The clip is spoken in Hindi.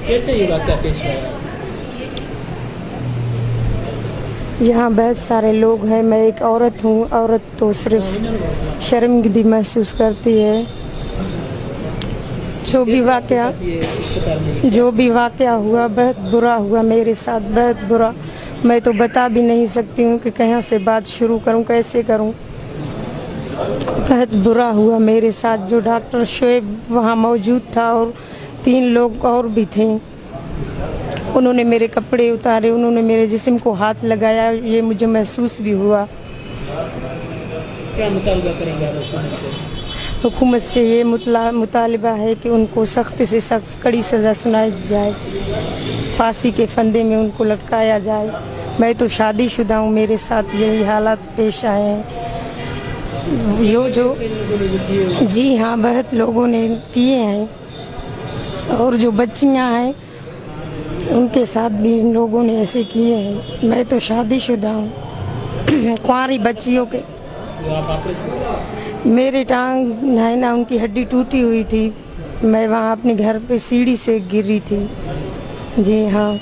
कैसे ये वाक़या पेश आया? यहाँ बहुत सारे लोग हैं, मैं एक औरत हूँ। औरत तो सिर्फ शर्मिंदगी महसूस करती है। जो भी वाक़या हुआ बहुत बुरा हुआ मेरे साथ, बहुत बुरा। मैं तो बता भी नहीं सकती हूँ कि कहाँ से बात शुरू करूँ, कैसे करूँ। बहुत बुरा हुआ मेरे साथ। जो डॉक्टर शोएब वहाँ मौजूद था और 3 लोग और भी थे, उन्होंने मेरे कपड़े उतारे, उन्होंने मेरे जिस्म को हाथ लगाया, ये मुझे महसूस भी हुआ। क्या मुतालबा करेंगे आप हुकूमत से? हुकूमत से ये मुतालिबा है कि उनको सख्त से सख्त कड़ी सज़ा सुनाई जाए, फांसी के फंदे में उनको लटकाया जाए। मैं तो शादीशुदा हूँ, मेरे साथ यही हालात पेश आए हैं। जी हाँ, बहुत लोगों ने किए हैं और जो बच्चियाँ हैं उनके साथ भी इन लोगों ने ऐसे किए हैं। मैं तो शादीशुदा हूँ। कुंवारी बच्चियों के मेरे टांग है ना, उनकी हड्डी टूटी हुई थी। मैं वहाँ अपने घर पे सीढ़ी से गिरी थी। जी हाँ।